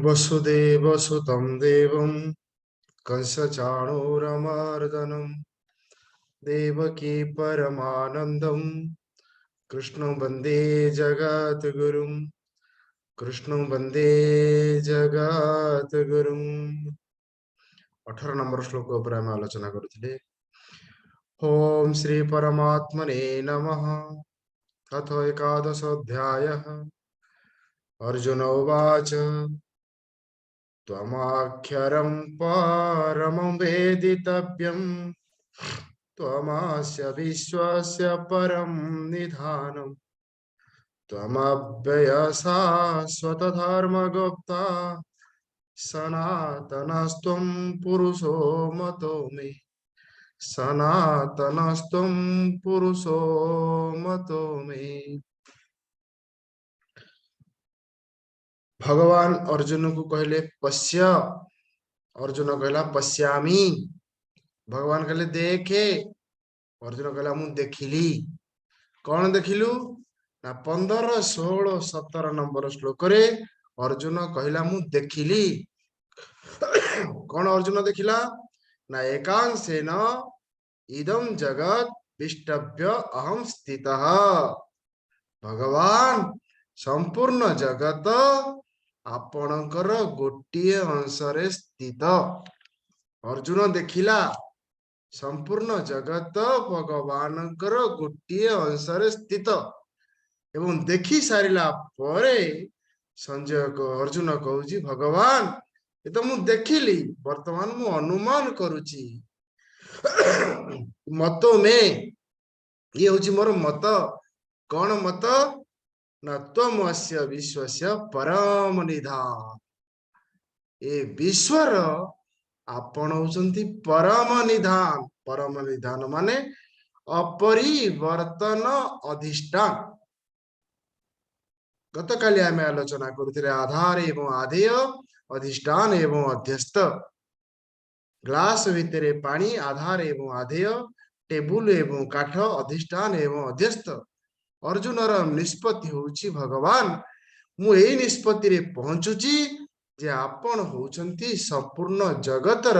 वसुदेव सुतं देवं कंसचाणूरमर्दनं देवकी परमानन्दं कृष्णं वन्दे जगद्गुरुं कृष्णं वन्दे जगद्गुरुं 18 नंबर श्लोक पर आम आलोचना करुले। ओम श्री परमात्मने नमः। अथ एकादश अध्याय। अर्जुन उवाच त्वमाक्षरं परमं वेदितव्यं त्वमास्य विश्वस्य परं निधानम् त्वमव्यय शाश्वतधर्मगुप्ता सनातनस्त्वं पुरुषो मतो मे सनातनस्त्वं पुरुषो मतो मे। भगवान अर्जुन को कहले पश्य। अर्जुन कहला पश्यामी। भगवान कहले देखे। अर्जुन कहला मु देखिली। कौन देखिलु ना 15, 16, 17 नंबर श्लोक रे अर्जुन कहला मु देखिली। कौन अर्जुन देखिला ना एकांशेन इदम जगत विष्टभ्य अहम स्थितः। भगवान संपूर्ण जगत आपणकर गोटिए अंशरे स्थित। अर्जुन देखिला संपूर्ण जगत भगवानकर गोटिए अंशरे स्थित एवं देखि सारिला परे संजय को अर्जुन कहूची भगवान ये तो मु देखिली वर्तमान मु अनुमान करुची मत में ये हूँ मोर मत। कौन मत न त्वमस्य विश्वस्य परम निधान। ए विश्वर आपण होचंती परम निधान। परम निधान माने अपरिवर्तन अधिष्ठान। गतकाली आम आलोचना करुले आधार एवं आधेय अधिष्ठान एवं अध्यस्त। ग्लास भितर पानी आधार एवं आधेय टेबुल एवं काठ अधिष्ठान एवं अध्यस्त। अर्जुन निष्पत्ति होउची भगवान मु एई निष्पत्ति रे पहुंचुची जे आपण होउचंती संपूर्ण जगतर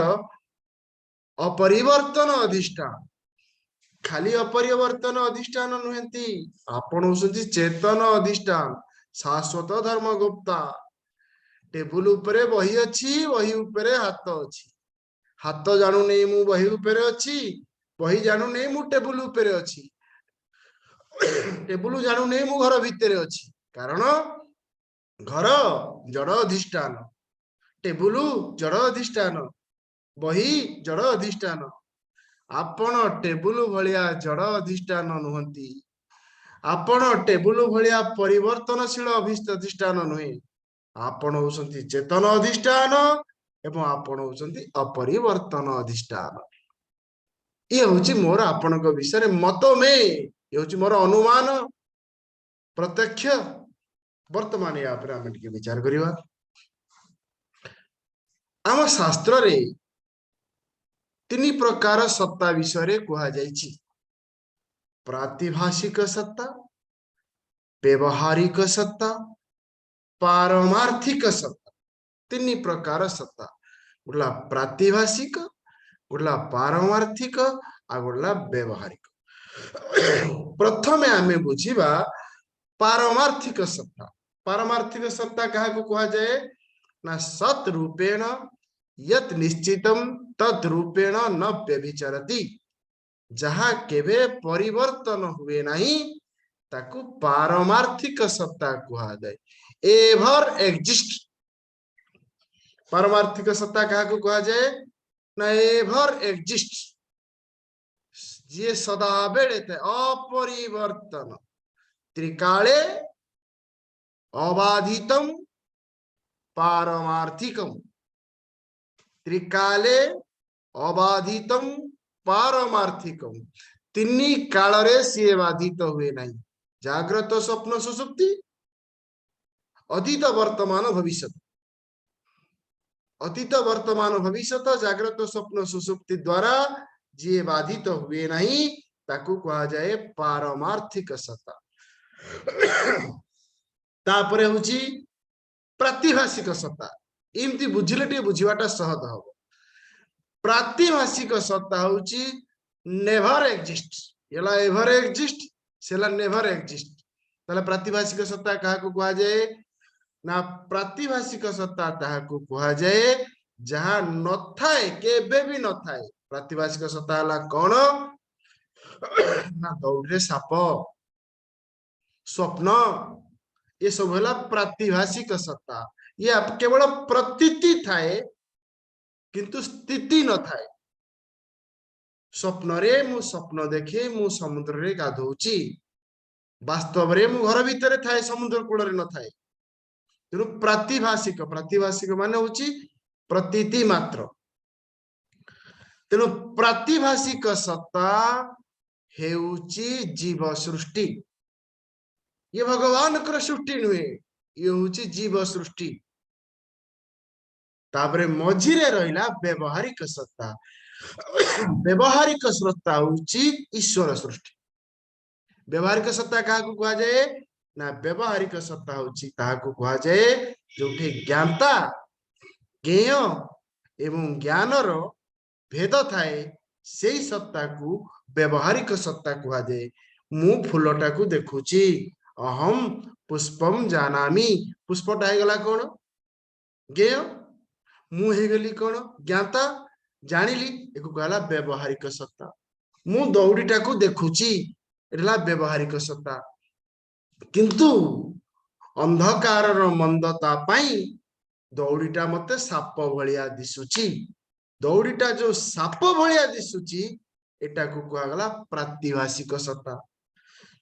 अपरिवर्तन अधिष्ठान। खाली अपरिवर्तन अधिष्ठान नुहंती आपण होउचंती चेतन अधिष्ठान शाश्वत धर्म गुप्ता। टेबुल उपरे बही अछि बही उपरे हाथ अछि। हाथ जानू नहीं मु बही उपरे अछि बही जानू नहीं मु टेबुल उपरे अछि। टेबुल जानू नहीं मु घर भितर अछि कारण घर जड़ अधिष्ठान टेबुल जड़ अधिष्ठान बही जड़ अधिष्ठान। आपण टेबुल भलिया जड़ अधिष्ठान नुहंती। आपण टेबुल भलिया परिवर्तनशील अधिष्ठान नुहे। आपण होउसंती चेतन अधिष्ठान एवं आपण होउसंती अपरिवर्तन अधिष्ठान। ये होची मोर आपणक विषय मत में ये होची मोर अनुमान प्रत्यक्ष। वर्तमान या पर हम टिके विचार करिवा। आम शास्त्र रे 3 प्रकार सत्ता विषय रे कुहा जायछि। प्रातिभाषिक सत्ता, व्यवहारिक सत्ता, पारमार्थिक सत्ता। 3 प्रकार सत्ता। गुला प्रातिभाषिक गुला पारमार्थिक आ गुला व्यवहारिक। प्रथमे आमे बुझिबा पारमार्थिक सत्ता। पारमार्थिक सत्ता कहा को कहा जाए ना सत रूपेण यत निश्चितम तद रूपेण न व्यभिचरति। जहा केबे परिवर्तन हुए नहीं ताकू पारमार्थिक सत्ता कहा जाए। Ever exist. पारमार्थिक सत्ता कहा को कहा जाए ना एवर एग्जिस्ट जे सदा बेले अपरिवर्तन त्रिकाले अबाधितम पारमार्थिकम। त्रिकाले अबाधितम पारमार्थिकम। 3 काल रे सी बाधित हुए नहीं। जाग्रत स्वप्न सुसुप्ति अतीत वर्तमान भविष्य। अतीत वर्तमान भविष्य जाग्रत स्वप्न सुसुप्ति द्वारा जी बाधित हुए नहीं ताकू कहा जाए पारमार्थिक सत्ता। तापरे होची प्रातिभाषिक सत्ता इमती बुझिले टे बुझिवाटा सहज हबो प्रातिभाषिक सत्ता होची नेवर एक्जिस्ट एला एवर एक्जिस्ट सेला नेवर एक्जिस्ट ताले प्रातिभाषिक सत्ता काहा को कुआ जाए ना प्रातिभाषिक सत्ता ताहा को कुआ जाए जहां न थाए केबे भी न थाए प्रातिभाषिक सत्ता हला कोन ना दौड़े साप स्वप्न ये सब है प्रातिभाषिक सत्ता ये केवल प्रतीति थाए किंतु स्थिति न थाए स्वप्न रे मु स्वप्न देखे मु समुद्र रे गाधौची वास्तव रे मु घर भीतर थाए समुद्र कूल रे न थाए तेणु प्रातिभाषिक माने होची प्रतीति मात्र तेणु प्रातिभाषिक सत्ता हेउची जीव सृष्टि ये भगवान कर सृष्टि नुहे ये होची जीव सृष्टि तापरे मझिरे रहिला व्यवहारिक सत्ता व्यवहारिक सत्ता होची ईश्वर सृष्टि व्यवहारिक सत्ता काहा को कुआ जाए ना व्यवहारिक सत्ता होची ताहा को कुआ जाए जोठी ज्ञानता ज्ञेय एवं ज्ञानर भेद थाए सेई सत्ता को व्यवहारिक सत्ता कुआ जाए मु फूलटा को देखुची अहम पुष्पम जानामि पुष्पटा हे गला कोन ज्ञेय मु हे गली कोन ज्ञाता जानिली एको कहला व्यवहारिक सत्ता मु दौड़ीटा को देखुची एला व्यवहारिक सत्ता किंतु अंधकार मंदता पाई दौड़ीटा मते साप भलिया दिसुची दौड़ीटा जो साप भलिया दिसुची एटा को कुआ गला प्रातिभाषिक सत्ता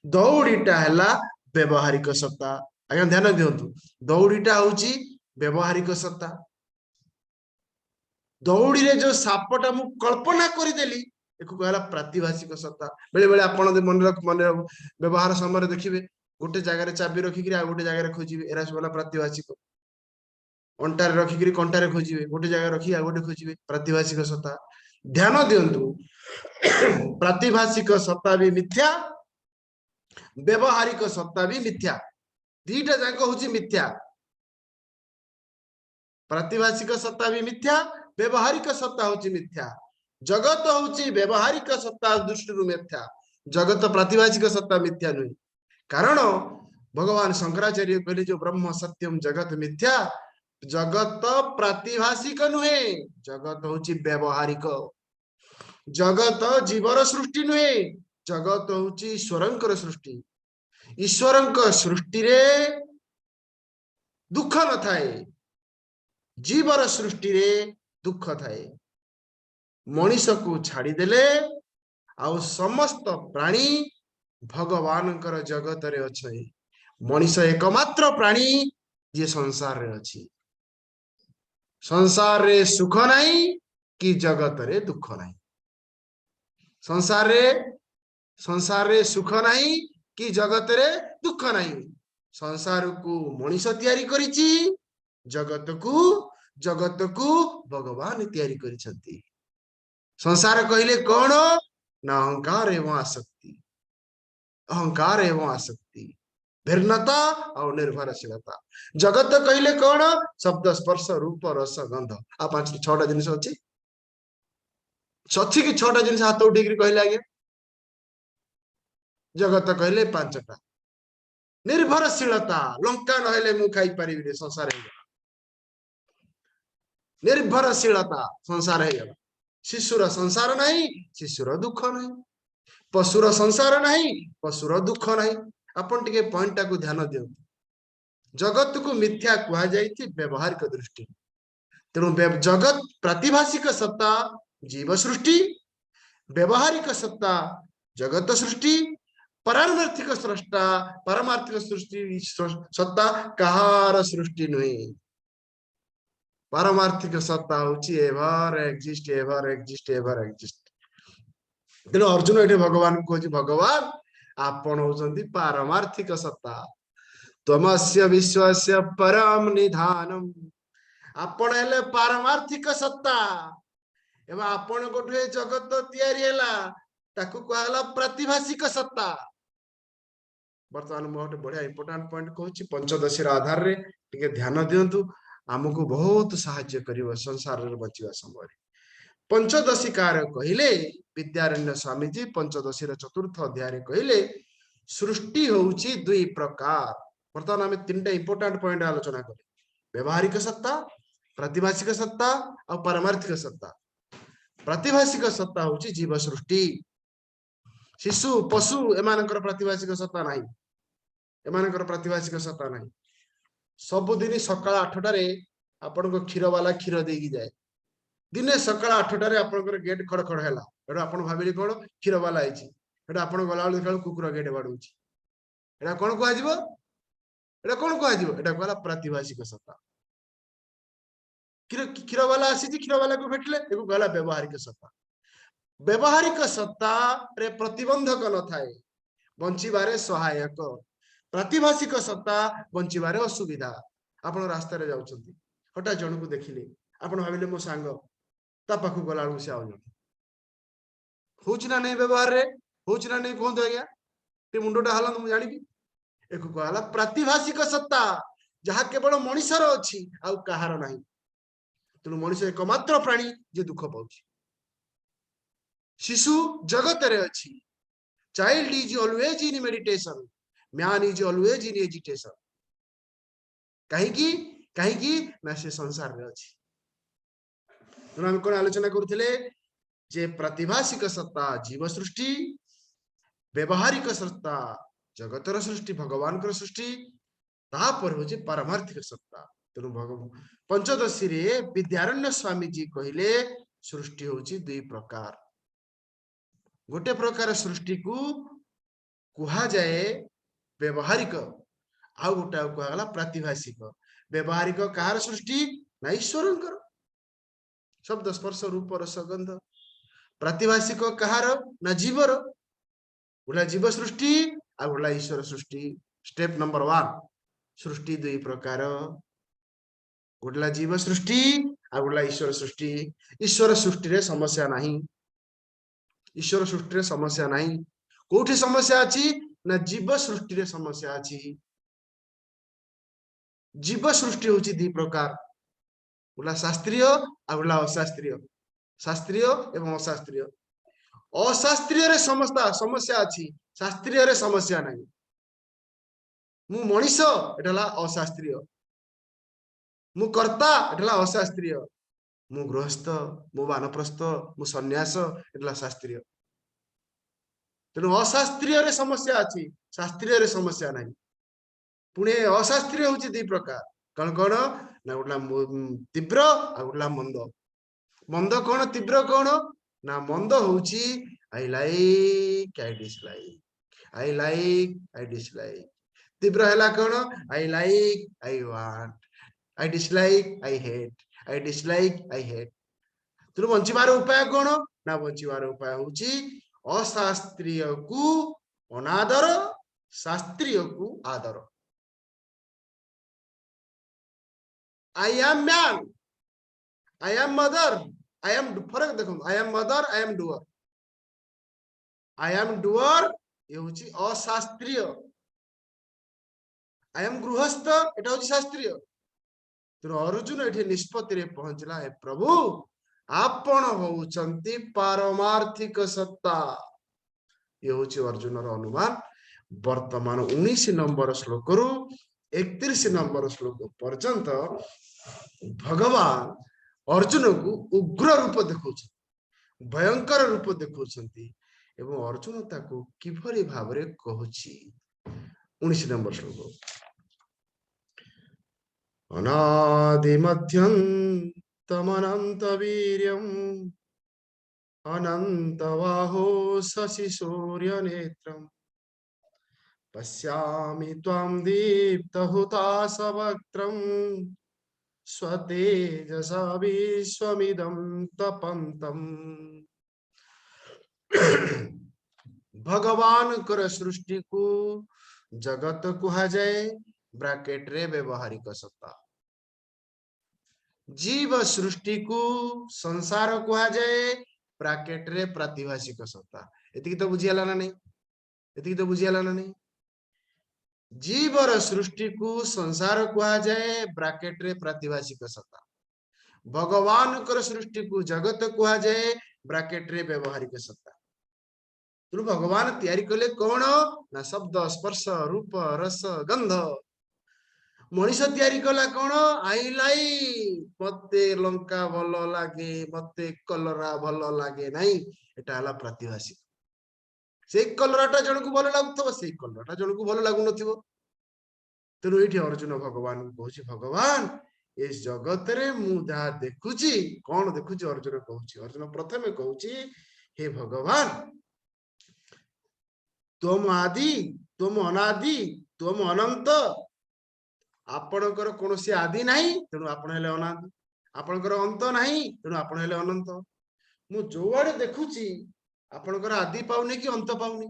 दौड़ीटा हला व्यवहारिक सत्ता आज्ञा ध्यान दियंतु दौड़ीटा होची व्यवहारिक सत्ता दौड़ी रे जो सापटा मु कल्पना करी देली एको कहला प्रातिभाषिक सत्ता बेले बेले आपण मन व्यवहार समय देखिबे गोटे जगह रे चाबी रखी कि आ गोटे जगह रे खोजिबे एरा सब प्रातिभाषिक अंटार रखी कि कंटारे खोजिबे गोटे जगह रखी आ गोटे खोजिबे प्रातिभाषिक सत्ता ध्यान दियंतु प्रातिभाषिक सत्ता भी मिथ्या व्यवहारिक सत्ता भी मिथ्या दीटा जाक होची मिथ्या प्रातिभाषिक सत्ता भी मिथ्या व्यवहारिक सत्ता होची मिथ्या जगत होची व्यवहारिक सत्ता दृष्टि मिथ्या जगत प्रातिभाषिक सत्ता मिथ्या नहीं कारण भगवान शंकराचार्य कहले जो ब्रह्म सत्यम जगत मिथ्या जगत प्रातिभाषिक नुहे जगत होची व्यवहारिक जगत जीवर सृष्टि नुहे जगत होची ईश्वरंकर सृष्टि ईश्वरंकर सृष्टि रे दुख न थाए जीवर सृष्टि रे दुख थाए मनीष को छाड़ी देले आउ समस्त प्राणी भगवान जगत रे अच्छे मनीष एकमात्र प्राणी जे संसार रे अच्छी संसार रे सुख नहीं कि जगत रे दुख नहीं संसार रे सुख नहीं कि जगत रे दुख नहीं संसार को मनीष तैयारी करिछि जगत को भगवान तैयारी करिसंती संसार कहले कौन ना अहंकार एवं आसक्ति भिन्नता और निर्भरशीलता जगत कहले कौन शब्द स्पर्श रूप रस गंध आ 5-6टा जिनिस अछि सच्ची कि 6टा जिनिस हाथ उठे कहले आगे जगत कहले 5टा निर्भरशीलता लंका नहले मु खाई परिबे संसार निर्भरशीलता संसार है शिशुर संसार नहीं शिशुर दुख नहीं पशुर संसार नहीं पशुर दुख नहीं अपन टिके पॉइंट टाको ध्यान दियो जगत को मिथ्या कुआ जाइछि व्यवहारिक दृष्टि तेणु जगत प्रातिभाषिक सत्ता जीव सृष्टि व्यवहारिक सत्ता जगत सृष्टि पारमार्थिक सृष्टा पारमार्थिक सृष्टि सत्ता कहार सृष्टि नुहे पारमार्थिक सत्ता होची एवर एक्जिस्ट तेणु अर्जुन ये भगवान को भगवान आपण होचंती पारमार्थिक सत्ता त्वमस्य विश्वस्य परम निधानम आपण हेले पारमार्थिक सत्ता एवं आपण गोटे जगत तैयारी हैला ताकू कहला प्रातिभाषिक सत्ता बर्तमान मु गोटे बढ़िया इंपोर्टेंट पॉइंट कहूँ पंचदशी आधार रे टिके ध्यान दिंतु आमको बहुत साहाय्य कर संसार रे बचिवा समय पंचदशी कार कहले विद्यारण्य स्वामीजी पंचदशी चतुर्थ अध्याय कहले सृष्टि होउची दुई प्रकार बर्तमान आम तीन इंपोर्टेंट पॉइंट आलोचना करें व्यवहारिक सत्ता प्रतिभाषिक सत्ता और पारमार्थिक सत्ता प्रतिभाषिक सत्ता होउची जीव सृष्टि शिशु पशु एमानकर प्रतिभाषिक सत्ता नहीं एमानकर प्रतिभाषिक सत्ता नहीं सबुदिन सकाळ 8टारे आपण क्षीर वाला क्षीर देकी जाए दिने सकाळ 8टारे आपण गेट खड़ खड़ हैला एटा आपण भाबिली कोन क्षीर वाला आइची एटा आपण गला बेला कुकुर गेट बाडुची एटा कोन को आजिबो एटा कोन को आजिबो एटा कहला प्रतिभाषिक सत्ता क्षीर वाला आसी क्षीर वाला को भेटले एको कहला व्यवहारिक सत्ता रे प्रतिबंधक न थाए बंचिबारे सहायक प्रतिभाषिक सत्ता बंचिबारे असुविधा आपण रास्ता रे जाउछंती हटा जण को देखिले आपण भाबिले मो सांग ता पाखु गला बेला से आउ होउछ ना नहीं व्यवहार रे होउछ ना नहीं कोन आज्ञा ते मुंडोटा हलन मु जानिबी एको कहला प्रतिभाषिक सत्ता जहा केवल मनुष्यर अछि आ कहार नाही तेणु मनुष्य एकमात्र प्राणी जे दुख पाउछि शिशु जगत रे अछि child is always in meditation man is always in agitation कहीं ना से संसार रे अछि तेणु हम कोन आलोचना करथिले जे प्रतिभाषिक सत्ता जीव सृष्टि व्यवहारिक सत्ता जगतर सृष्टि भगवान कर सृष्टि तापर हो पारमार्थिक सत्ता तेणु भगवान पंचदशी रे विद्यारण्य स्वामी जी कहले सृष्टि होची दुई प्रकार गोटे प्रकार सृष्टि को कुहा जाए व्यवहारिक आ गोटा कहला प्रतिभाषिक व्यवहारिक कहार सृष्टि ना ईश्वरंकर शब्द स्पर्श रूप रस गंध प्रतिभाषिक कहार ना जीवर गोटा जीव सृष्टि आ गोटा ईश्वर सृष्टि स्टेप नंबर 1 सृष्टि दुई प्रकार गोटला जीव सृष्टि आ गोटला ईश्वर सृष्टि ईश्वर सृष्टि रे समस्या नहीं ईश्वर सृष्टि रे समस्या नहीं कोठी समस्या अछि ना जीव सृष्टि रे समस्या अछि जीव सृष्टि होची दी प्रकार गोला शास्त्रीय आ गोला अशास्त्रीय शास्त्रीय एवं अशास्त्रीय अशास्त्रीय रे समस्या अछि शास्त्रीय रे समस्या नहीं मु मनीष एटला अशास्त्रीय मु कर्ता एटला अशास्त्रीय मु गृहस्थ मु वानप्रस्थ मु सन्यास एटला शास्त्रीय तेणु अशास्त्रीय रे समस्या अछि शास्त्रीय रे समस्या नहीं पुणे अशास्त्रीय होची दी प्रकार कौन कौन ना गोटला तीव्र आ गोटला मंद मंद कौन तीव्र कौन ना मंद होची आई लाइक आई डिसलाइक तीव्र हैला कौन I like I want I dislike I hate तेणु बंचिबार उपाय कौन ना बंचिबार उपाय होची अशास्त्रीय को अनादर शास्त्रीय को आदर I am man I am mother I am फरक देखो I am mother I am doer ये होची अशास्त्रीय आई एम गृहस्थ एटा होची शास्त्रीय तेणु अर्जुन एठी निष्पत्ति रे पहुंचला हे प्रभु आपण होउचंती पारमार्थिक सत्ता ये होची अर्जुन रो अनुमान वर्तमान 19 नंबर श्लोक रु 31 नंबर श्लोक पर्यंत भगवान अर्जुन को उग्र रूप देखौछ भयंकर रूप देखौछंती एवं अर्जुन ताको किभरी भाबरे कहूची 19 नंबर श्लोक अनादि मध्यं तमनंत वीर्यं अनंत बाहो शशि सूर्य नेत्रम् पश्यामि त्वां दीप्तहुताशवक्त्रम् स्वतेजसा विश्वमिदं तपन्तम् भगवान कर सृष्टि को जगत कुहा जाए ब्रैकेट रे व्यवहारिक सत्ता जीव सृष्टि को संसार कुहा जाए ब्रैकेट रे प्रतिभाषिक सत्ता एतिकी तो बुझियाला ना नहीं एतिकी तो बुझियाला ना नहीं जीवर सृष्टि को संसार कहा जाए ब्राकेट रे प्रातिभाषिक सत्ता भगवान कर सृष्टि को जगत कहा जाए ब्राकेट रे व्यवहारिक सत्ता तेणु भगवान तैयारी कले कौन ना शब्द स्पर्श रूप रस गंध मनीष तैयारी कला कौन आईलाई मते लंका भल लगे मते कलरा भल लगे नहीं एटा हला प्रातिभाषिक से कलराटा जन को भल लागुथबो से कलराटा जन को भल लागु नथिबो तेणु ये अर्जुन भगवान को कहूँ भगवान इस जगत रे मु जहाँ देखुची कौन देखुची अर्जुन कहूँ अर्जुन प्रथमे कहूँ हे भगवान तुम आदि तुम अनादि तुम अनंत आपणकर कौन सी आदि नहीं तेणु आपण हेले अनादि आपणकर अंत नहीं तेणु आपण हेले अनंत मु जो आड़े देखुची आपणकर आदि पाउनी कि अंत पाउनी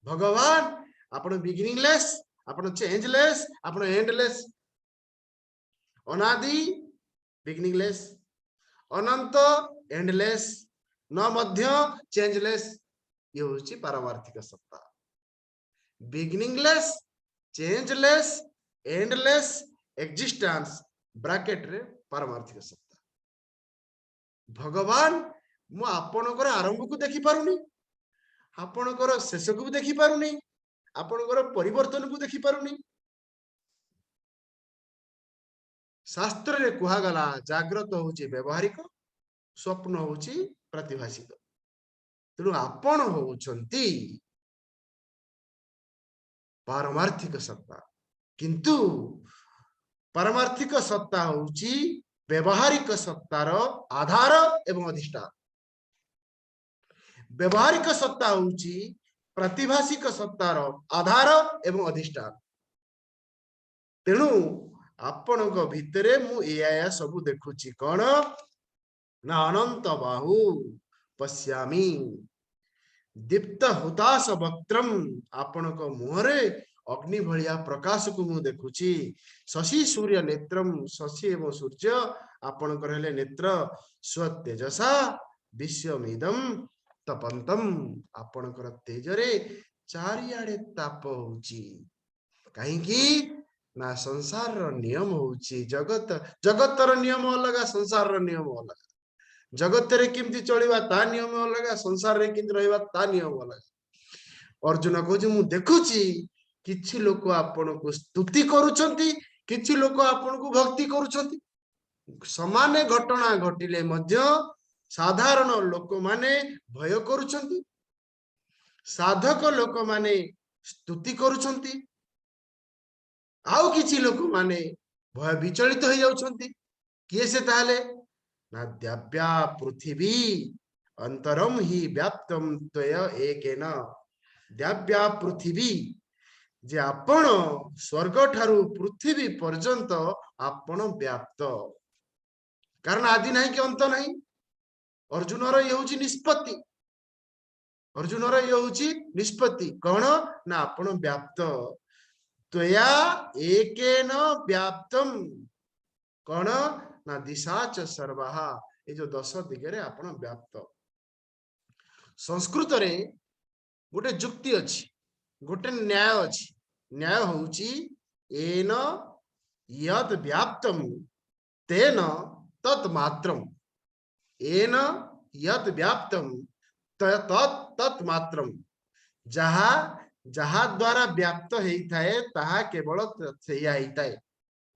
भगवान आपण बिगिनिंगलेस आपण चेंजलेस आपण एंडलेस अनादि बिगिनिंगलेस अनंत एंडलेस न मध्य चेंजलेस ये होची पारमार्थिक सत्ता beginningless changeless endless existence bracket रे पारमार्थिक सत्ता भगवान मु आपणकर आरंभ को देखि पारुनी आपणकर शेष को भी देखि पारुनी आपणकर परिवर्तन को देखि पारुनी शास्त्र रे कुहा गला जागृत होची व्यवहारिक स्वप्न होची प्रतिभाषिक तेणु आपण होउछंती पारमार्थिक सत्ता किंतु पारमार्थिक सत्ता होची व्यवहारिक सत्तार आधार एवं अधिष्ठान व्यवहारिक सत्ता होची प्रतिभाषिक सत्तार आधार एवं अधिष्ठान तेणु आपणक भितरे मु एया सब देखुची कौन ना अनंत बाहु पश्यामी दीप्त हुताश वक्त्रम आपणक मुहरे अग्नि भलिया प्रकाश को मु देखुची शशि सूर्य नेत्रम शशि एवं सूर्य आपणकर हेले नेत्र स्वतेजसा विश्वमिदम तपंतम आपणकर तेजरे चारिआडे ताप होची कहीं ना संसार रो नियम होची जगत जगतर नियम अलग संसार रो नियम अलग जगत रे किमती चलिबा ता नियम अलग संसार रे किमती रहबा ता नियम अलग अर्जुन कहूची मु देखुची किछि लोक आपण को स्तुति करूछंती किछि लोक आपण को भक्ति करूछंती समान घटना घटिले मध्य साधारण लोक माने भय करूछंती साधक लोक माने स्तुति करूछंती आउ किछि लोक माने भय विचलित हो जाउछंती किए से ताले ना द्याव्या पृथ्वी अंतरम ही व्याप्तम त्वय एकेन द्याव्या पृथ्वी जे आपण स्वर्ग ठारू पृथ्वी पर्यंत आपण व्याप्त कारण आदि नहीं कि अंत नहीं अर्जुन रो ये होची निष्पत्ति अर्जुन रो ये होची निष्पत्ति कौन ना आपण व्याप्त त्वया एकेन व्याप्तम कौन ना दिशा च सर्वहा ये जो 10 दिगरे आपण व्याप्त संस्कृत रे गोटे जुक्ति अछि गोटे न्याय अछि न्याय होउची एन यद व्याप्तम तेन तत् मात्रम एन यद व्याप्तम तत् मात्रम जहा जहा द्वारा व्याप्त हेइथाए ताहा केवल सेया हेइथाए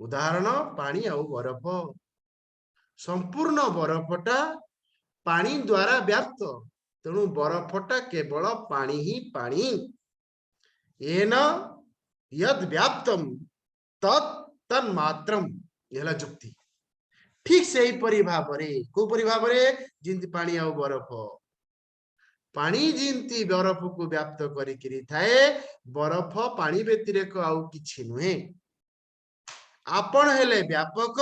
उदाहरण पानी आ बरफ संपूर्ण बरफटा पानी द्वारा व्याप्त तेणु बरफटा केवल पानी ही पानी एन यद व्याप्तम तत् तन्मात्रम यह जुक्ति ठीक से ही परि भाबरे को परि भाबरे जिंती पानी आ बरफ पानी जिंती बरफ को व्याप्त करी थाए बरफ पानी व्यतिरेक आउ किछि नुहे आपण हेले व्यापक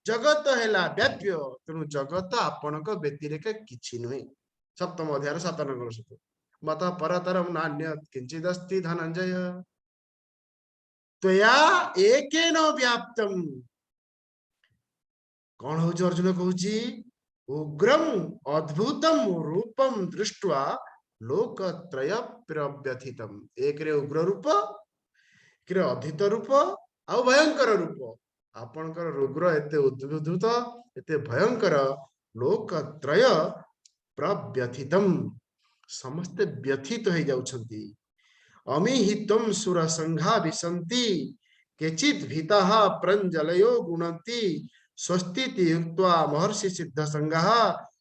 जगत हेला व्याप्य तेणु जगत आपणक व्यतिरेक किछि नुहे सप्तम अध्याय 7 नंबर सूत्र मत परतरम नान्य किंचिदस्ति धनंजय त्वया एकेन व्याप्तम कौन हो अर्जुन कहूची उग्रम अद्भुतम रूपम दृष्ट्वा लोकत्रय प्रव्यथितम एक रे उग्र रूप अधित रूप आ भयंकर रूप आपणकर रोगर एते उद्भूत एते भयंकर लोकत्रय प्रव्यथितम समस्ते व्यथित हो जाउछंती अमिहितम सुर संघा विसंति केचित भीताः प्रंजलयो गुणन्ति स्वस्ति युक्त्वा महर्षि सिद्ध संघाः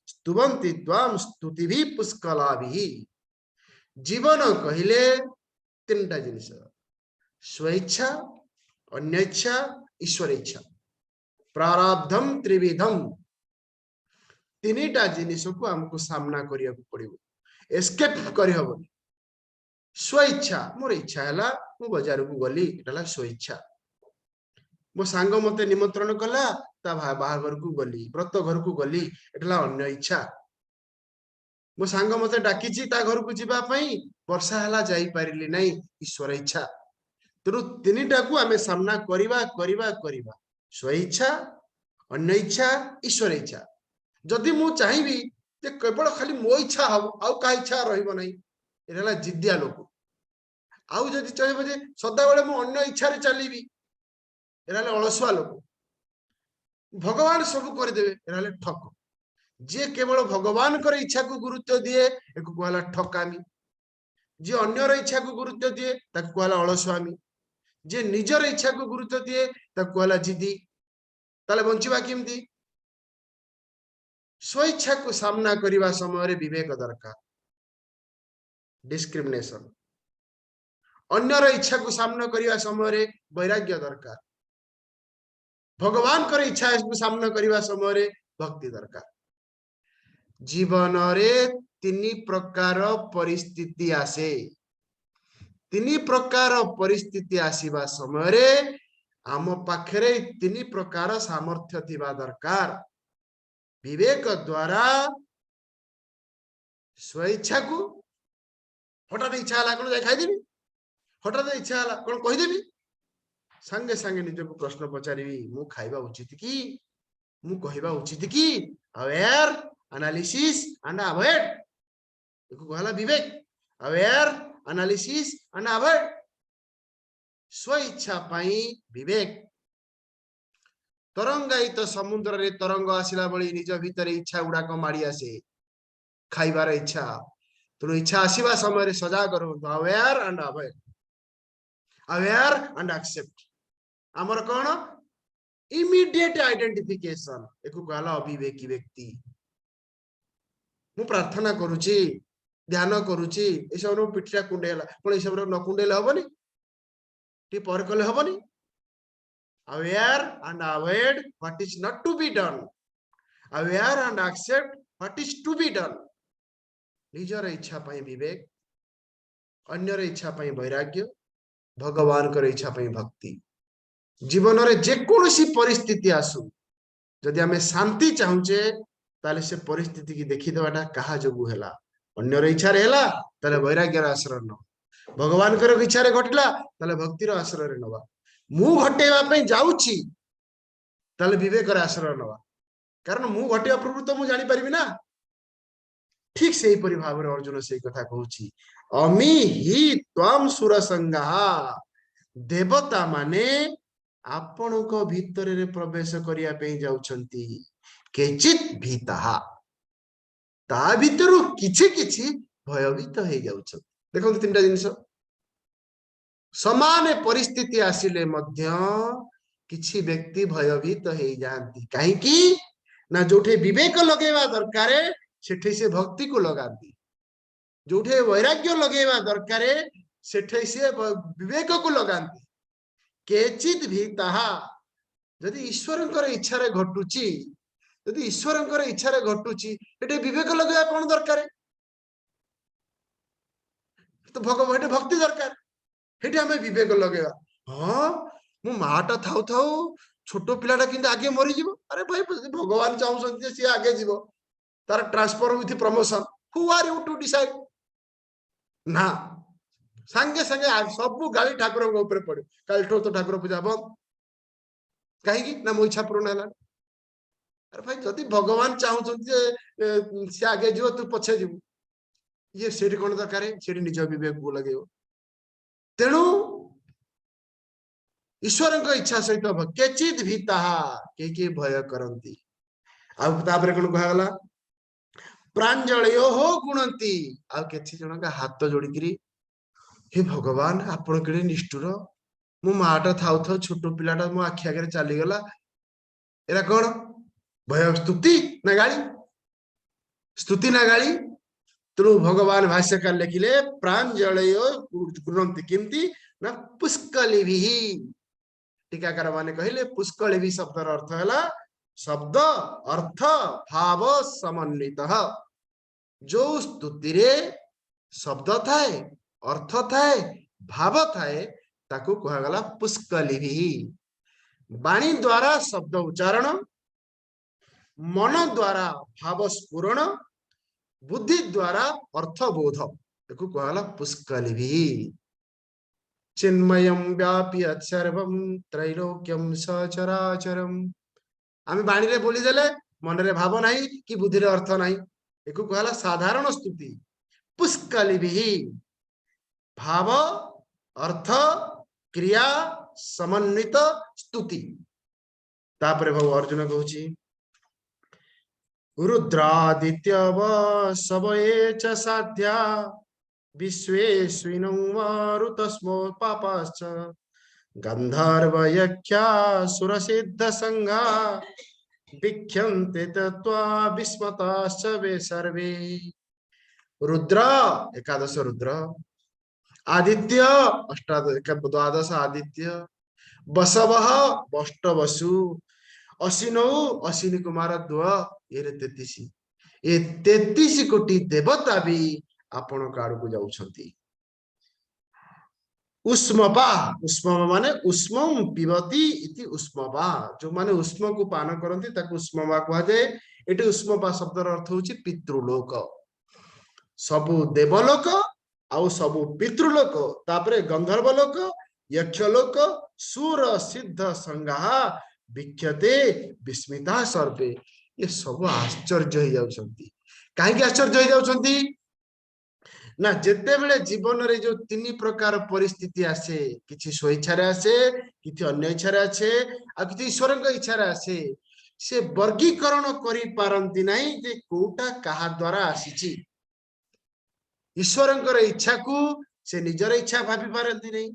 स्तुवन्ति त्वां स्तुतिभि पुष्कलाभिः जीवन कहिले तीनटा जिनिस स्वेच्छा अन्येच्छा ईश्वर इच्छा प्रारब्धम त्रिविधम तीनटा जिनिस को हमको सामना करिया पड़िबो एस्केप करि हबो स्वेच्छा मोर इच्छा है मु बाजार को गली एटा स्वेच्छा मो सांग मते निमंत्रण कला ता बाहागर को गली व्रत घर को गली एटा अन्य इच्छा मो सांग मते डाकिची ता घर को जीवा पई वर्षा हला जाई परिली नै ईश्वर इच्छा तेणु तीनटा को आमे सामना करिवा करिवा करिवा स्वेच्छा अन्य इच्छा ईश्वर इच्छा जदि मु चाहिबी जे केवल खाली मो इच्छा हो आउ का इच्छा रहइबो नै एला जिद्दिया लोक आउ जदि चाहिबो जे सदा बेले मु अन्य इच्छा रे चलीबी एला अलसुआ लोक भगवान सब कर देबे एला ठक जे केवल भगवान कर इच्छा को गुरुत्व दिए एको कहला ठकामी जे अन्यर इच्छा को गुरुत्व दिए ताको कहला अलसुआमी जे निजर इच्छा को गुरुत्व दिए ताको कहला जिद्दी ताले बंचिबा केमती स्वेच्छा को सामना करिवा समय रे विवेक दरकार डिस्क्रिमिनेशन अन्यर इच्छा को सामना करिवा समय रे वैराग्य दरकार भगवान कर इच्छा को सामना करिवा समय रे भक्ति दरकार जीवन रे तीन प्रकार परिस्थिति आसे तीन प्रकार परिस्थिति आसीबा समय रे आम पाखरे तीन प्रकार सामर्थ्य थिबा दरकार विवेक द्वारा स्वेच्छा को हठात इच्छा हला कोन जाय खाइ देबी हठात इच्छा हला कोन कहि देबी संगे संगे निज को प्रश्न पचारिबी मु खाइबा उचित की मु कहिबा उचित की अवेयर एनालिसिस एंड अवॉइड एको कहला विवेक अवेयर एनालिसिस एंड अवॉइड स्व इच्छा पाई विवेक तरंगायित समुद्र रे तरंग आसिला बळी निज भीतर इच्छा गुडा को माडी आसे खाइबार इच्छा तो इच्छा आसीबा समय रे सजाग रहू aware and avoid aware and accept आमर कोन इमीडिएट आइडेंटिफिकेशन एको कहला अविवेकी व्यक्ति मु प्रार्थना करूची ध्यान करूची ए सब रो पिठरा कुंडेला कोन ए सब रो न कुंडेला हबनी टी पर कले हबनी aware and avoid what is not to be done aware and accept what is to be done निजर इच्छा पाई विवेक अन्यर इच्छा पाई वैराग्य भगवान कर इच्छा पाई भक्ति जीवन रे जे कोनोसी परिस्थिति आसु जदि हमें शांति चाहूचे ताले से परिस्थिति की देखि देवाटा कहा जोगु हैला अन्यर इच्छा रे हैला ताले वैराग्य रा आश्रय न भगवान कर इच्छा रे घटला ताले भक्ति रा आश्रय रे नवा मु घटेवा पे जाउची ताले विवेक रा आश्रय नवा कारण मु घटेवा प्रभु तो मु जानि परिबि ना ठीक सेही परि भाव रे अर्जुन सेही कथा कहूची अमी हि त्वम सुर संगा देवता माने आपण को भीतर रे प्रवेश करिया पे जाउछंती केचित भीता ता भीतरु किछि किछि भयभीत हे जाउछ देखो तीनटा जिंस समान परिस्थिति आसिले मध्य किछि व्यक्ति भयभीत हे जांती काहे कि ना जोठे विवेक लगेवा दरकार सेठे से भक्ति को लगाती जोठे वैराग्य लगेवा दरकार सेठे से विवेक को लगाती केचित भीता यदि ईश्वरंकर इच्छा रे घटुची यदि ईश्वरंकर इच्छा रे घटुची एटे विवेक लगेवा कोन दरकार तो भगवान भक्ति दरकार हेटी हमें विवेक लगेवा हां मु माटा थाउ थाउ छोटो पिलाटा किंतु आगे मरि जीवो अरे भाई भगवान चाहउछन जे सी आगे जीवो तार transfer with promotion who are you to decide ना संगे संगे सब गाली ठाकुर के ऊपर पड़े काल तो ठाकुर पूजा बंद कहीं की ना मो इच्छा पूर्ण है अरे भाई जदि भगवान चाहउछन जे से आगे जीवो तू पछे जीवो ये सेठी कोन दरकार सेठी निज विवेक को लगेयो तेणु ईश्वर इच्छा सहित केचित भीता के भय करती आउे कौन कहला प्रांजलयो हो गुणती आछि जन का हाथ जोड़िकी हे भगवान आपण के निष्ठुर मो माटा थाउ थाउ छोट पिलाटा मो आखि आगे चलीगला एरा कौन भय स्तुति ना गाली स्तुति ना गाली तेणु भगवान भाष्यकार लिखिले प्रांजलय गुणती किमती ना पुष्कली भी टीकाकार माने कहले पुष्कली भी शब्द अर्थ है शब्द अर्थ भाव समन्वित जो स्तुति रे शब्द थाए अर्थ थाए भाव थाए ताकू कहगला पुष्कली भी वाणी द्वारा शब्द उच्चारण मन द्वारा भाव स्फुरण बुद्धि द्वारा अर्थ बोध ताकू कहगला पुष्कली भी चिन्मयम व्यापी सर्वम त्रैलोक्यम सचराचरम आम बाणी रे बोली देले मन रे भाव नहीं कि बुद्धि रे अर्थ नहीं एको कहला साधारण स्तुति पुष्कली भी भाव अर्थ क्रिया समन्वित स्तुति तापरे भगवान अर्जुन कहूची रुद्रादित्य सबये च साध्या विश्वेस्विनो मारुतस्मो पापाश्च गंधर्व यक्षा सुरसिद्ध संघा विख्यन्ते तत्वा विस्मताश्च वे सर्वे रुद्र एकादश रुद्र आदित्य द्वादश आदित्य बसव बष्ट वसु अश्विनौ अश्विनी कुमार द्व ये 33 ये 33 कोटी देवता भी आपण काड़ को जाउछंती उष्मपा उष्म माने उष्मम पिबती इति उष्मपा जो माने उष्म को पान करंती ताको उष्मपा कहा जाए एटी उष्मपा शब्दर अर्थ होची पितृलोक सबु देवलोक आउ सबु पितृलोक तापरे गंधर्व लोक यक्ष लोक सुर सिद्ध संगा विख्यते विस्मिता सर्वे ये सब आश्चर्य हो जाउछंती काहे आश्चर्य हो जाउछंती ना जेते बेले जीवन रे जो 3 प्रकार परिस्थिति आसे किछि स्वेच्छा रे आसे किछि अन्य इच्छा रे आसे आ किछि ईश्वर के इच्छा रे आसे से वर्गीकरण करि पारंती नाही जे कोटा कहा द्वारा आसीची ईश्वर इच्छा को से निजर इच्छा भाभी पारंती नहीं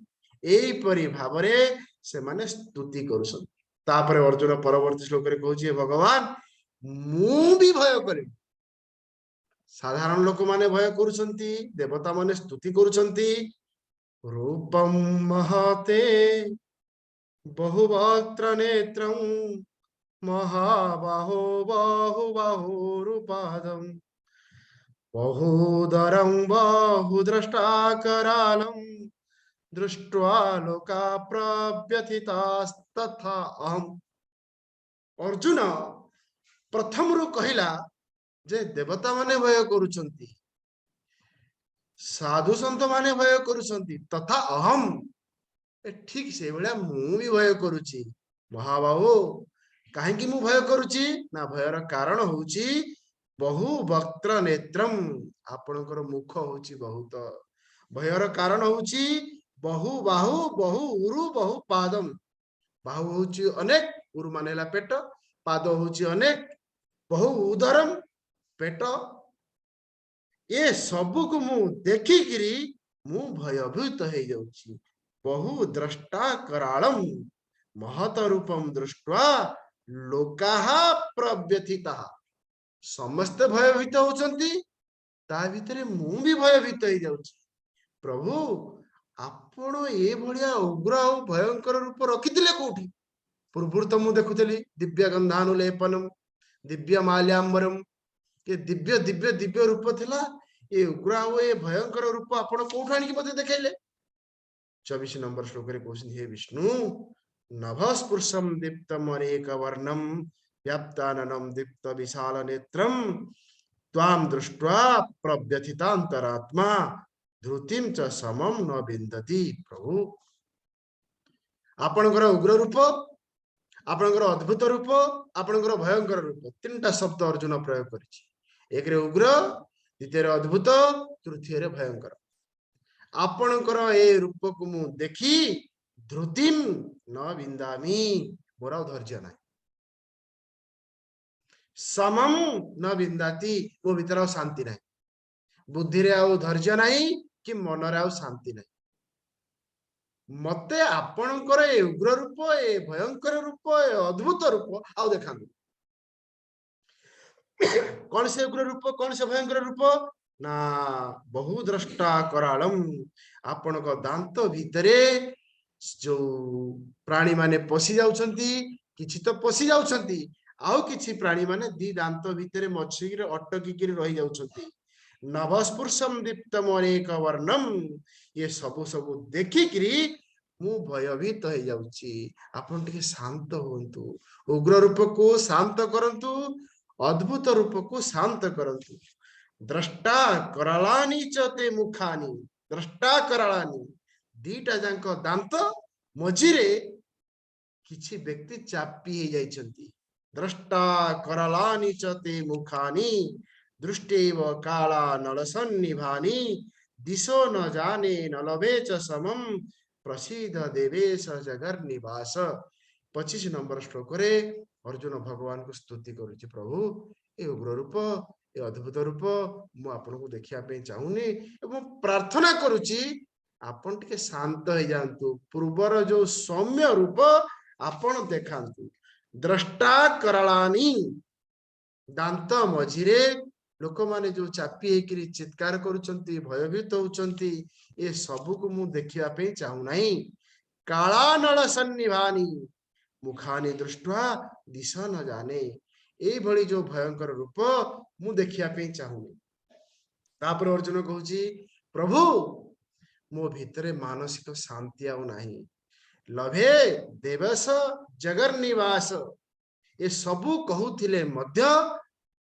एई परि भावरे से माने स्तुति करूसन तापरे अर्जुन परवर्ती श्लोक रे कहूची भगवान मु भी भय करी साधारण लोक माने भय करूछंती देवता माने स्तुति करूछंती रूपम महते बहुवक्त्र नेत्रं महाबाहो बाहुबाहुरुपादं बहुदरं बहुद्रष्टाकरालं दृष्ट्वा लोका प्रव्यथितास्तथा अहम् अर्जुन प्रथम रु कहिला जे देवता माने भय करूछंती साधु संत माने भय करूछंती तथा अहम ठीक से बेला मु भी भय करूची महाबाहु काहेकि मु भय करूची ना भयर कारण होची बहु वक्त्र नेत्रम आपणकर मुख होची बहुत भयर कारण होची बहु बाहु बहु उरु बहु पादम बाहु होची अनेक उरु मानेला पेट पाद होची अनेक बहु उदरम पेट ये सबु को मु देखिकिरी मु भयभीत हो जाउची बहु द्रष्टा करालम महत रूपम दृष्ट्वा लोकाः प्रव्यथिता समस्त भयभीत होचंती ता भितरे मु भी भयभीत हो जाउची प्रभु आपण ए भलिया उग्र और भयंकर रूप रखिथिले कोठी पूर्व तो मु देखुथली दिव्य गंधानुलेपनम दिव्य माल्याम्बरम ये दिव्य दिव्य दिव्य रूप थिला ये उग्र और ये भयंकर रूप आपण कोठा आनी मते देखेले 24 नंबर श्लोक रे कहउछन हे विष्णु नभस्पुरुषम दीप्तम अनेक वर्णम व्याप्ताननम दीप्त विशाल नेत्रम त्वाम दृष्ट्वा प्रव्यथितांतरात्मा धृतिम च समम न विन्दति प्रभु आपणकर उग्र रूप आपणकर अद्भुत रूप आपणकर भयंकर रूप 3टा शब्द अर्जुन प्रयोग करिछि एक रे उग्र द्वितीय रे अद्भुत तृतीय रे भयंकर आपणकर ए रूप को मु देखी धृतिम न विंदामी मोर आउ धैर्य ना समम न विंदाती मो भीतर आउ शांति ना बुद्धि रे आउ धैर्य नाही कि मन रे आउ शांति नाही मते आपणकर ए उग्र रूप ए भयंकर रूप ए अद्भुत रूप आउ देखांतु कौन से उग्र रूप कौन से भयंकर रूप ना बहु द्रष्टा करालम आपण को दांत भितरे जो प्राणी माने पशि जाउछंती किछि तो पशि जाउछंती आउ किछि प्राणी माने दी दांत भितरे मछिगिरे अटकिकिरि रहि जाउछंती नभस्पुरुषम दीप्तम अनेक वर्णम ये सब सब देखिकिरि मु भयभीत हो जाउछि आपण टिके शांत होंतु उग्र रूप को शांत करंतु अद्भुत रूप को शांत करंतु द्रष्टा करालानी चते मुखानी द्रष्टा करालानी दीटा जांक दांत मझिरे किछि व्यक्ति चापी हे जाइछंती द्रष्टा करालानी चते मुखानी दृष्टेव काला नलसन्निभानी दिशो न जाने नलवे च समम प्रसिद्ध देवेश जगर निवास 25 नंबर श्लोक रे अर्जुन भगवान को स्तुति करुछि प्रभु ए उग्र रूप ए अद्भुत रूप मु आपन को देखिया पे चाहूनी एवं प्रार्थना करुछि आपन टिके शांत हो जांतु पूर्वर जो सौम्य रूप आपन देखांतु द्रष्टा करालानी दांत मझिरे लोक माने जो चापी हेकरी चित्कार करुचंती भयभीत होउचंती ए सब को मु देखिया पे चाहू नाही काला नल सन्निभानी मुखानी दृष्टवा दिशा न जाने ए भली जो भयंकर रूप मु देखिया पे चाहूनी तापर अर्जुन कहूची प्रभु मो भितरे मानसिक शांति आउ नाही लभे देवस जगर निवास ए सबु कहूथिले मध्य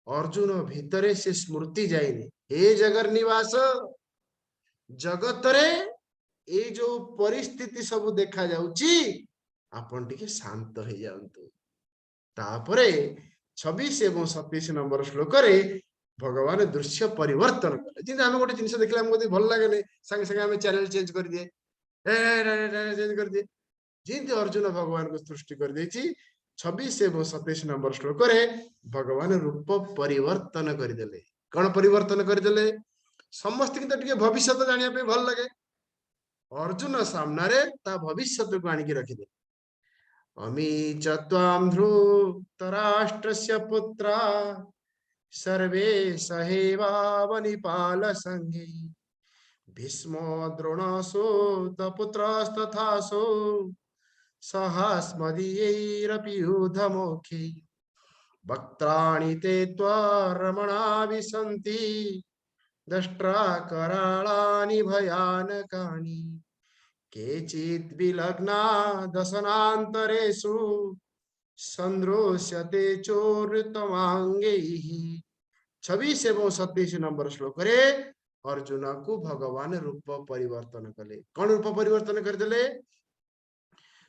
अर्जुन भितरे से स्मृति जाइनी हे जगर निवास जगत रे ए जो परिस्थिति सब देखा जाउची आपण टिके शांत हो जांतु तापरे 26 एवं 27 नंबर श्लोक रे भगवान दृश्य परिवर्तन कले जिन हम गोटे जिंस देखला हमको भल लागले संगे संगे हम चैनल चेंज कर दिए चेंज कर दिए जिन अर्जुन भगवान को सृष्टि कर देछि 26 एवं 27 नंबर श्लोक रे भगवान रूप परिवर्तन करदेले कौन परिवर्तन करदेले समस्त की तो टिके भविष्य जानिया पे भल लगे अर्जुन सामने रे ता भविष्य को आनिकी रखिदे अमी चत्वाम धृतराष्ट्रस्य पुत्रा सर्वे सहेवावनिपाल संगे भीष्म द्रोणासुतपुत्रस्तथासु सहस्मदीयैरपि युधमोखे वक्त्राणि ते त्वरमणा विसन्ति दष्ट्रा कराळानि भयानकानि केचित् विलग्ना दशनान्तरेषु सन्दृश्यते चोरुतमाङ्गैः 26 एवं 27 नंबर श्लोक रे अर्जुन को भगवान रूप परिवर्तन कले कौन रूप परिवर्तन करदेले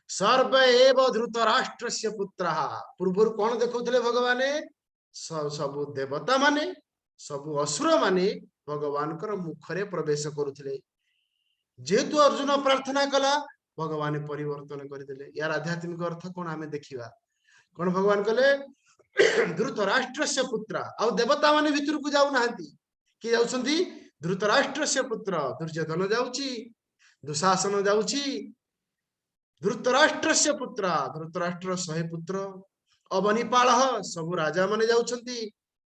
सर्व एव धृतराष्ट्रस्य पुत्रः पूर्व कौन देखौथिले भगवान सब देवता माने सब असुर माने भगवान कर मुखरे प्रवेश करुथिले जेहेतु अर्जुन प्रार्थना कला भगवान परिवर्तन करदेले यार आध्यात्मिक अर्थ कौन आमे देखिबा कौन भगवान कले धृतराष्ट्रस्य पुत्र आउ देवता माने भितर को जाउ नाहंती कि जाउछंती धृतराष्ट्रस्य पुत्र दुर्योधन जाउची दुशासन जाउची धृतराष्ट्रस्य पुत्र धृतराष्ट्र 100 पुत्र अवनिपाल सब राजा माने जाउछंती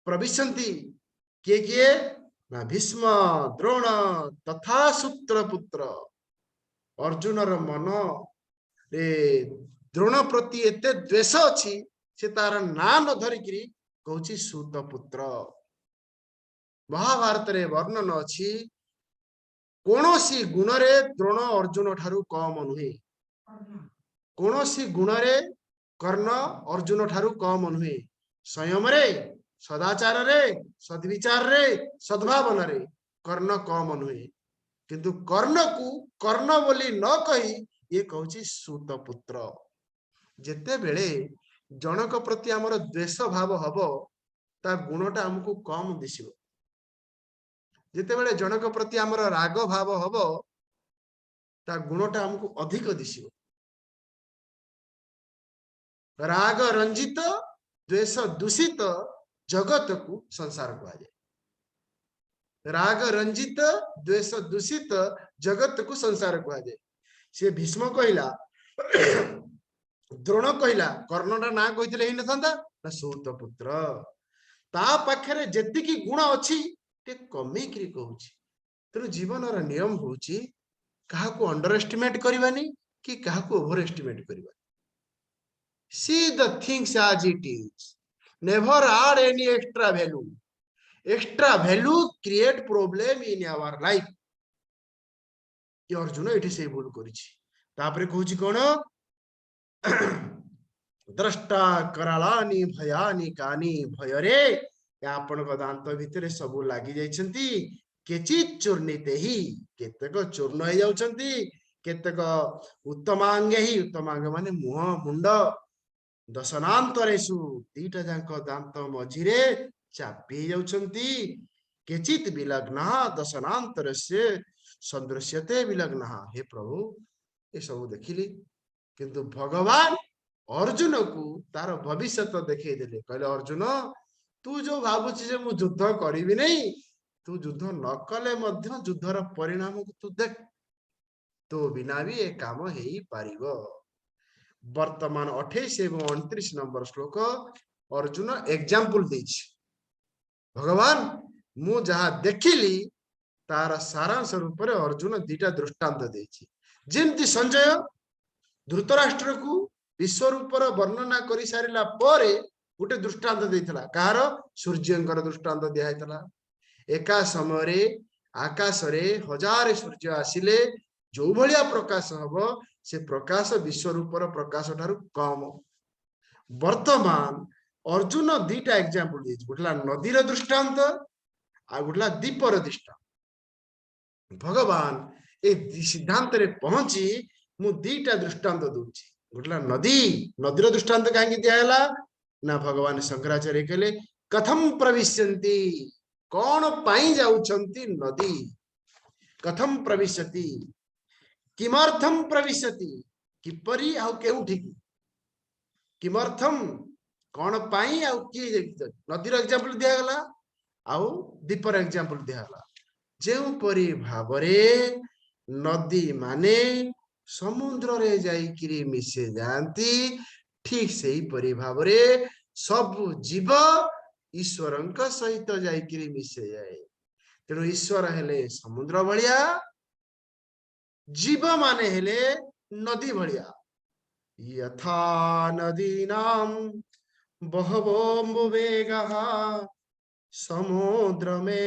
प्रविशंती किए ना भीष्म द्रोण तथा सूत्र पुत्र अर्जुन र मन रे द्रोण प्रति एते द्वेष अछि से तार ना न धरिकरी कहूची सूत पुत्र महाभारत रे वर्णन अछि कोनोसी गुण रे द्रोण अर्जुन ठारू कम नुहे कोनोसी गुण रे कर्ण अर्जुन ठारू कम नुहे संयम रे सदाचार रे सद्विचार रे सद्भावन रे कर्ण कम नुहे किंतु कर्ण को कर्ण बोली न कही ये कहूची सूत पुत्र जेते बेले जनक प्रति हमर द्वेष भाव हबो ता गुणटा हमको कम दिसिबो जेते बेले जनक प्रति हमर राग भाव हबो ता गुणटा हमको अधिक दिसिबो राग रंजित द्वेष दूषित जगत को संसार कहुए। राग रंजित द्वेष दूषित जगत को संसार कहुए। सी भीष्म कहला द्रोण कहला कर्णटा ना कही ही ना सूत पुत्र ता पाखरे जेतिकी गुण अच्छी कमेकरी कहूँ। तेणु जीवन नियम हूँ क्या अंडर एस्टिमेट करवानी कि क्या ओवर एस्टिमेट करवानी। See the things as it is. Never add any extra value. Extra value create problem in our life. ये अर्जुन ये से भूल करी कौन द्रष्टा करालानी भयानी कानी भयरे आपण दांत भितर सब लगी जाइछंती केचित चूर्णिते ही केतक चूर्ण हो जाउछंती केतक उत्तमांगे ही उत्तमांग माने मुह मुंड दशनांतरेषु दीटा जांक दांत मझिरे चापी जाउछंती केचित विलग्न दशनांतरस्य सदृश्यते विलग्न। हे प्रभु ये सब देखिली किंतु भगवान अर्जुन को तार भविष्य देखई देले कहले अर्जुन तू जो भावुची जे मु युद्ध करिवि नहीं तू युद्ध न कले मध्य युद्धर परिणाम को तू देख तो बिना भी ए काम हेई पारिबो। वर्तमान 28 एवं 29 नंबर श्लोक अर्जुन एग्जांपल देछि भगवान मु जहा देखिली तार सारांश रूप में अर्जुन दीटा दृष्टांत देछि। जेमती संजय धृतराष्ट्र को विश्व रूपर वर्णना कर सारा पर गोटे दृष्टांत देइथला कार सूर्यंकर दृष्टांत दिया एका समय आकाश रे हजार सूर्य आसिले जो भलिया प्रकाश हबो से प्रकाश विश्व रूपर प्रकाश ठारू कम। वर्तमान अर्जुन दीटा एग्जांपल देछि गोटला नदीर दृष्टांत आ गोटला दीपर दृष्टांत। भगवान ए सिद्धांत रे पहुंची मु दीटा दृष्टांत दूची गोटला नदी नदीर दृष्टांत कहीं दिया ना भगवान शंकराचार्य कहले कथम प्रविशन्ति कौन पाई जाउछंती नदी कथम प्रविशति किमर्थम प्रविशति किपरि आउ केउठी किमर्थम कौन पाई आउ की नदीर एग्जांपल दिया गला आउ दीपर एग्जांपल दिया गला। जेउ परि भाबरे नदी माने समुद्र रे जाइकिरी मिसे जानती ठीक से ही परि भाबरे सब जीव ईश्वरंक सहित जाइकिरी मिसे जाए। तेणु ईश्वर हेले समुद्र भलिया जीव माने हेले नदी भलिया यथा नदीनां बहवो वेगः समुद्रमेवाभिमुखा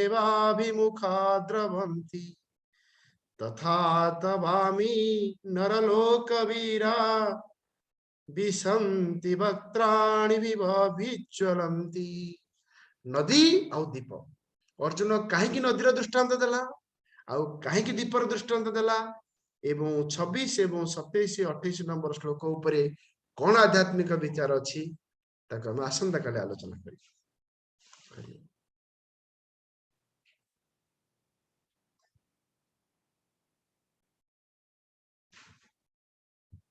द्रवन्ति तथा तवामी नरलोकवीरा विसंति वक्त्राणि विज्वलन्ति। नदी आउ दीप अर्जुन कहीं नदीर दृष्टांत देला आउ कहीं दीपर दृष्टांत देला एवं 26 एवं 27 28 नंबर श्लोक उपरे कौन आध्यात्मिक विचार अच्छी ताको हम आसंता काले आलोचना करिया।